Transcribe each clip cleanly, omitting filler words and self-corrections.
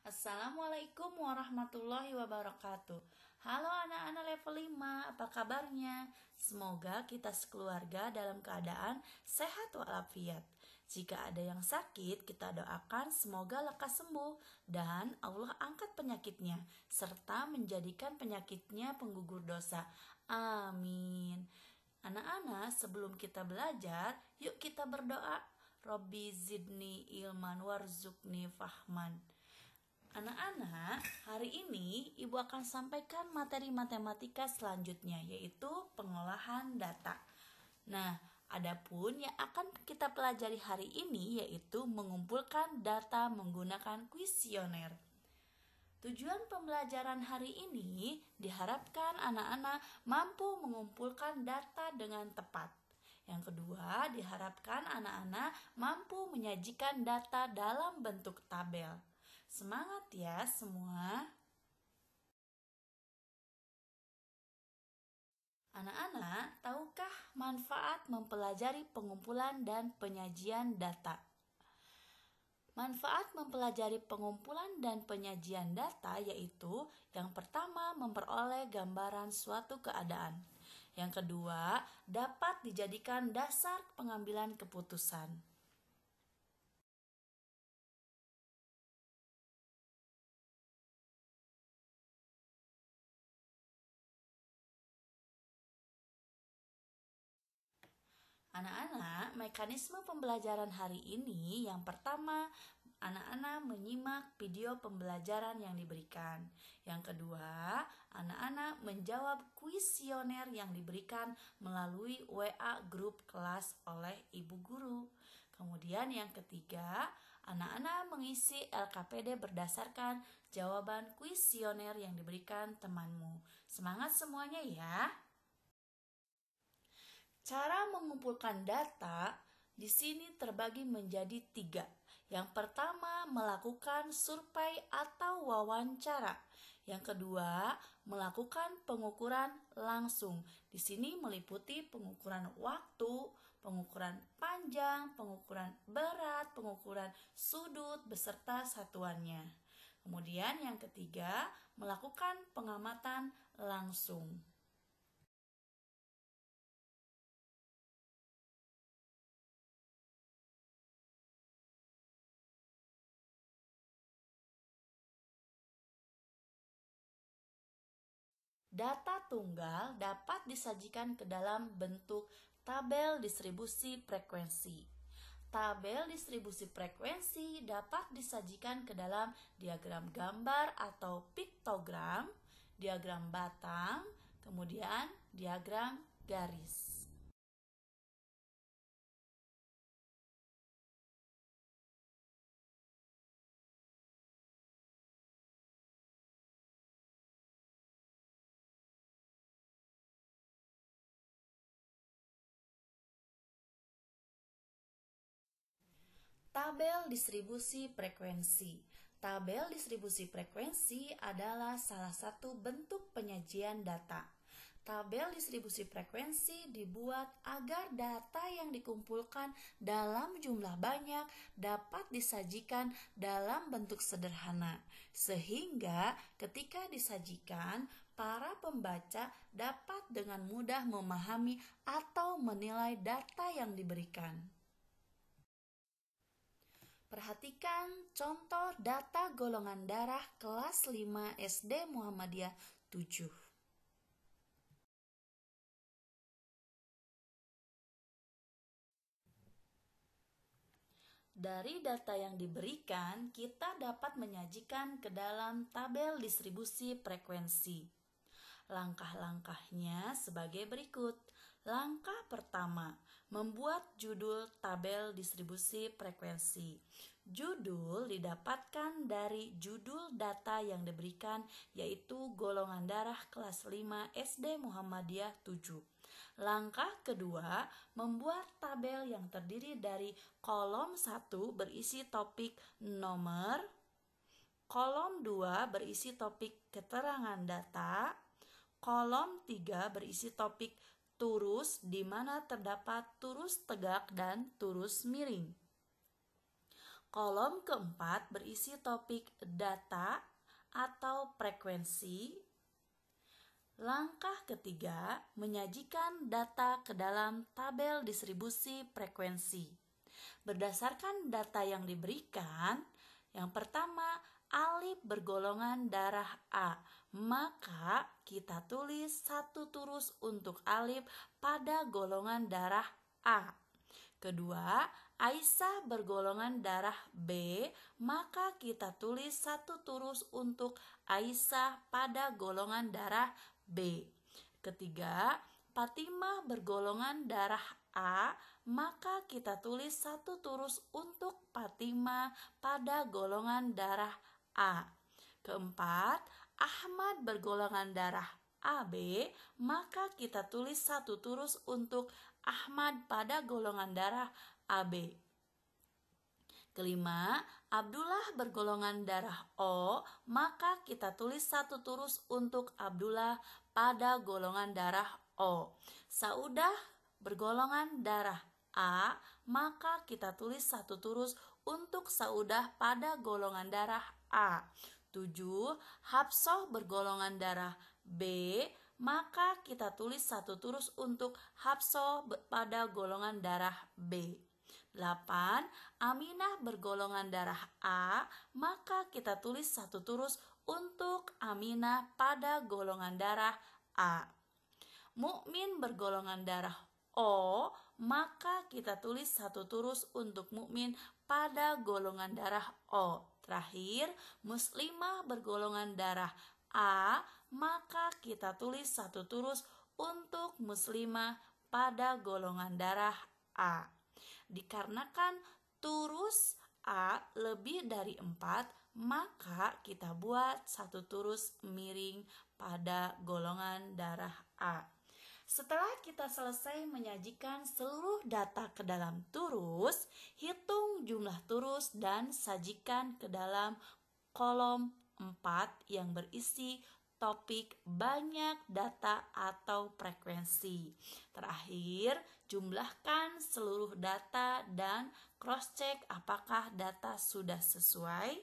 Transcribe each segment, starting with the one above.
Assalamualaikum warahmatullahi wabarakatuh. Halo anak-anak level 5, apa kabarnya? Semoga kita sekeluarga dalam keadaan sehat walafiat. Jika ada yang sakit, kita doakan semoga lekas sembuh dan Allah angkat penyakitnya serta menjadikan penyakitnya penggugur dosa. Amin. Anak-anak, sebelum kita belajar, yuk kita berdoa. Robbi zidni ilman warzukni fahman. Anak-anak, hari ini Ibu akan sampaikan materi matematika selanjutnya, yaitu pengolahan data. Nah, adapun yang akan kita pelajari hari ini yaitu mengumpulkan data menggunakan kuesioner. Tujuan pembelajaran hari ini diharapkan anak-anak mampu mengumpulkan data dengan tepat. Yang kedua, diharapkan anak-anak mampu menyajikan data dalam bentuk tabel. Semangat ya semua. Anak-anak, tahukah manfaat mempelajari pengumpulan dan penyajian data? Manfaat mempelajari pengumpulan dan penyajian data yaitu yang pertama memperoleh gambaran suatu keadaan. Yang kedua, dapat dijadikan dasar pengambilan keputusan. Anak-anak, mekanisme pembelajaran hari ini yang pertama, anak-anak menyimak video pembelajaran yang diberikan. Yang kedua, anak-anak menjawab kuesioner yang diberikan melalui WA grup kelas oleh ibu guru. Kemudian yang ketiga, anak-anak mengisi LKPD berdasarkan jawaban kuesioner yang diberikan temanmu. Semangat semuanya ya! Cara mengumpulkan data di sini terbagi menjadi 3. Yang pertama, melakukan survei atau wawancara. Yang kedua, melakukan pengukuran langsung. Di sini meliputi pengukuran waktu, pengukuran panjang, pengukuran berat, pengukuran sudut beserta satuannya. Kemudian yang ketiga, melakukan pengamatan langsung. Data tunggal dapat disajikan ke dalam bentuk tabel distribusi frekuensi. Tabel distribusi frekuensi dapat disajikan ke dalam diagram gambar atau piktogram, diagram batang, kemudian diagram garis. Tabel distribusi frekuensi. Tabel distribusi frekuensi adalah salah satu bentuk penyajian data. Tabel distribusi frekuensi dibuat agar data yang dikumpulkan dalam jumlah banyak dapat disajikan dalam bentuk sederhana, sehingga ketika disajikan, para pembaca dapat dengan mudah memahami atau menilai data yang diberikan. Perhatikan contoh data golongan darah kelas 5 SD Muhammadiyah 7. Dari data yang diberikan, kita dapat menyajikan ke dalam tabel distribusi frekuensi. Langkah-langkahnya sebagai berikut. Langkah pertama, membuat judul tabel distribusi frekuensi. Judul didapatkan dari judul data yang diberikan, yaitu golongan darah kelas 5 SD Muhammadiyah 7. Langkah kedua, membuat tabel yang terdiri dari kolom 1 berisi topik nomor, kolom 2 berisi topik keterangan data, kolom 3 berisi topik turus di mana terdapat turus tegak dan turus miring. Kolom keempat berisi topik data atau frekuensi. Langkah ketiga, menyajikan data ke dalam tabel distribusi frekuensi. Berdasarkan data yang diberikan, yang pertama, alif bergolongan darah A, maka kita tulis 1 turus untuk alif pada golongan darah A. Kedua, Aisyah bergolongan darah B, maka kita tulis 1 turus untuk Aisyah pada golongan darah B. Ketiga, Fatimah bergolongan darah A, maka kita tulis 1 turus untuk Fatimah pada golongan darah A. Keempat, Ahmad bergolongan darah AB, maka kita tulis 1 turus untuk Ahmad pada golongan darah AB. Kelima, Abdullah bergolongan darah O, maka kita tulis 1 turus untuk Abdullah pada golongan darah O. Saudah bergolongan darah A, maka kita tulis 1 turus untuk Saudah pada golongan darah A. 7. Hafsah bergolongan darah B, maka kita tulis 1 turus untuk Hafsah pada golongan darah B. 8. Aminah bergolongan darah A, maka kita tulis 1 turus untuk Aminah pada golongan darah A. Mukmin bergolongan darah O, maka kita tulis 1 turus untuk Mukmin pada golongan darah O. Terakhir, Muslimah bergolongan darah A, maka kita tulis 1 turus untuk Muslimah pada golongan darah A. Dikarenakan turus A lebih dari 4, maka kita buat 1 turus miring pada golongan darah A. Setelah kita selesai menyajikan seluruh data ke dalam turus, hitung jumlah turus dan sajikan ke dalam kolom 4 yang berisi topik banyak data atau frekuensi. Terakhir, jumlahkan seluruh data dan cross-check apakah data sudah sesuai.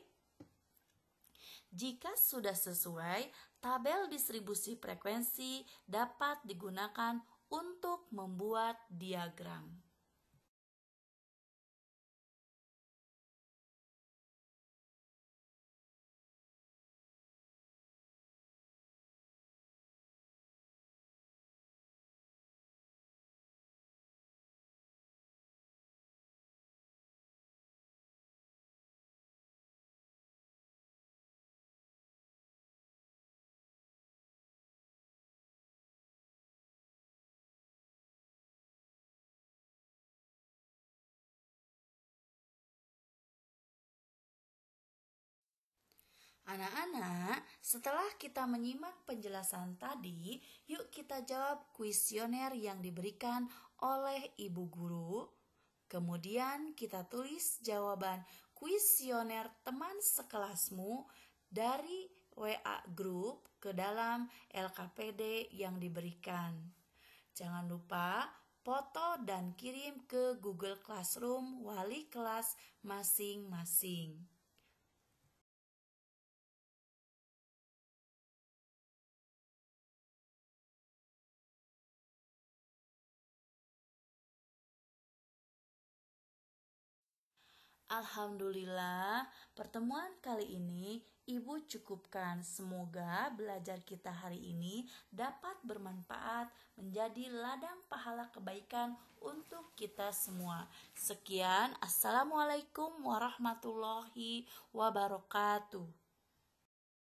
Jika sudah sesuai, tabel distribusi frekuensi dapat digunakan untuk membuat diagram. Anak-anak, setelah kita menyimak penjelasan tadi, yuk kita jawab kuesioner yang diberikan oleh ibu guru. Kemudian kita tulis jawaban kuesioner teman sekelasmu dari WA grup ke dalam LKPD yang diberikan. Jangan lupa foto dan kirim ke Google Classroom wali kelas masing-masing. Alhamdulillah, pertemuan kali ini Ibu cukupkan. Semoga belajar kita hari ini dapat bermanfaat menjadi ladang pahala kebaikan untuk kita semua. Sekian, Assalamualaikum warahmatullahi wabarakatuh.